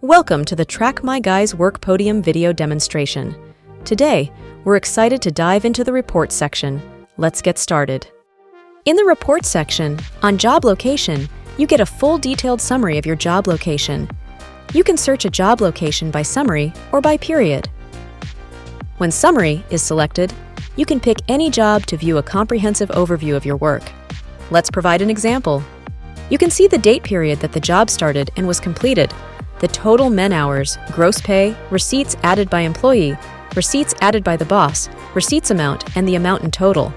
Welcome to the TrackmyGuys WorkPodium video demonstration. Today, we're excited to dive into the Reports section. Let's get started. In the Reports section, on Job Location, you get a full detailed summary of your job location. You can search a job location by summary or by period. When Summary is selected, you can pick any job to view a comprehensive overview of your work. Let's provide an example. You can see the date period that the job started and was completed, the total man-hours, gross pay, receipts added by employee, receipts added by the boss, receipts amount, and the amount in total.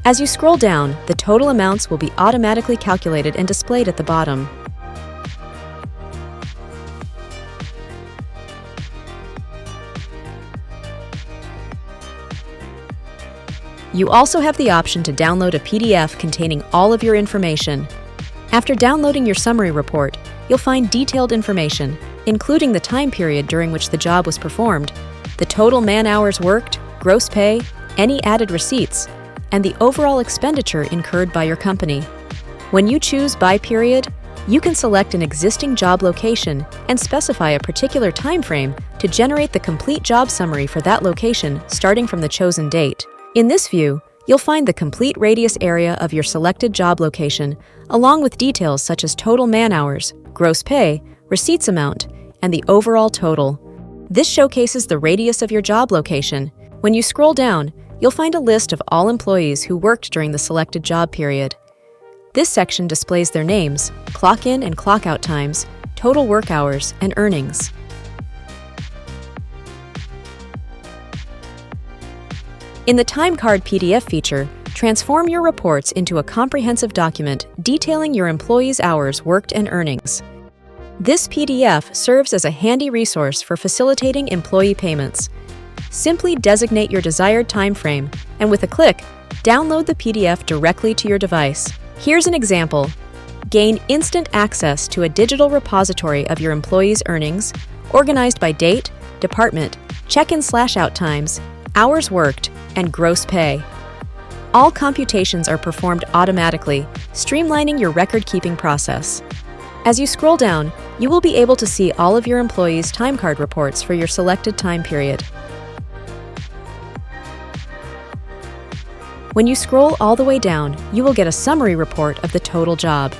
As you scroll down, the total amounts will be automatically calculated and displayed at the bottom. You also have the option to download a PDF containing all of your information. After downloading your summary report, you'll find detailed information, including the time period during which the job was performed, the total man-hours worked, gross pay, any added receipts, and the overall expenditure incurred by your company. When you choose by period, you can select an existing job location and specify a particular time frame to generate the complete job summary for that location starting from the chosen date. In this view, you'll find the complete radius area of your selected job location, along with details such as total man-hours, gross pay, receipts amount, and the overall total. This showcases the radius of your job location. When you scroll down, you'll find a list of all employees who worked during the selected job period. This section displays their names, clock-in and clock-out times, total work hours, and earnings. In the Time Card PDF feature, transform your reports into a comprehensive document detailing your employees' hours worked and earnings. This PDF serves as a handy resource for facilitating employee payments. Simply designate your desired time frame, and with a click, download the PDF directly to your device. Here's an example. Gain instant access to a digital repository of your employees' earnings, organized by date, department, check-in/out times, hours worked, and gross pay. All computations are performed automatically, streamlining your record-keeping process. As you scroll down, you will be able to see all of your employees' time card reports for your selected time period. When you scroll all the way down, you will get a summary report of the total job,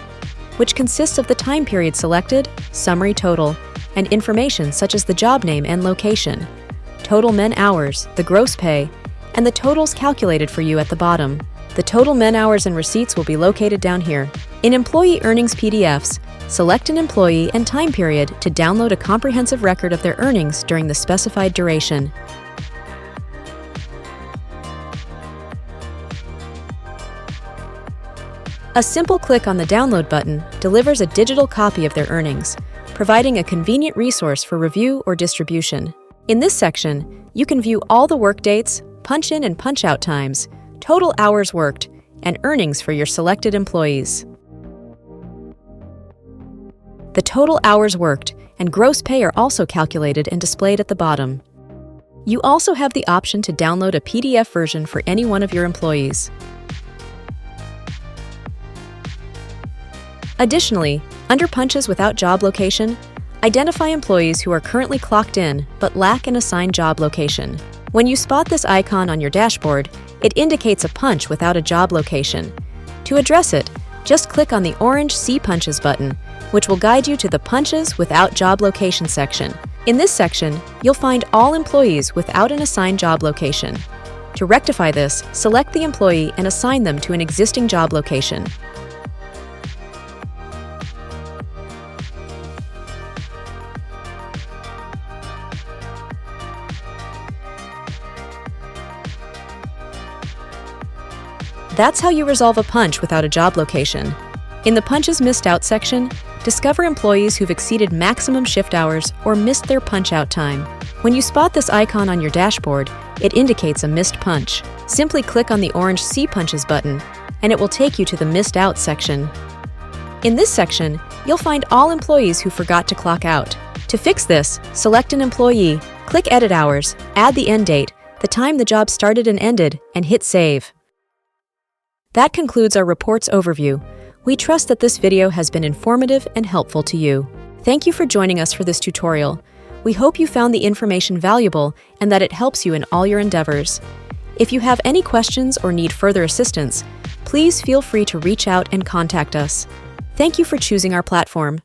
which consists of the time period selected, summary total, and information such as the job name and location, total man-hours, the gross pay, and the totals calculated for you at the bottom. The total man-hours and receipts will be located down here. In Employee Earnings PDFs, select an employee and time period to download a comprehensive record of their earnings during the specified duration. A simple click on the download button delivers a digital copy of their earnings, providing a convenient resource for review or distribution. In this section, you can view all the work dates, punch-in and punch-out times, total hours worked, and earnings for your selected employees. The total hours worked and gross pay are also calculated and displayed at the bottom. You also have the option to download a PDF version for any one of your employees. Additionally, under Punches without job location, identify employees who are currently clocked in but lack an assigned job location. When you spot this icon on your dashboard, it indicates a punch without a job location. To address it, just click on the orange See Punches button, which will guide you to the Punches without job location section. In this section, you'll find all employees without an assigned job location. To rectify this, select the employee and assign them to an existing job location. That's how you resolve a punch without a job location. In the Punches Missed Out section, discover employees who've exceeded maximum shift hours or missed their punch-out time. When you spot this icon on your dashboard, it indicates a missed punch. Simply click on the orange See Punches button, and it will take you to the Missed Out section. In this section, you'll find all employees who forgot to clock out. To fix this, select an employee, click Edit Hours, add the end date, the time the job started and ended, and hit Save. That concludes our reports overview. We trust that this video has been informative and helpful to you. Thank you for joining us for this tutorial. We hope you found the information valuable and that it helps you in all your endeavors. If you have any questions or need further assistance, please feel free to reach out and contact us. Thank you for choosing our platform.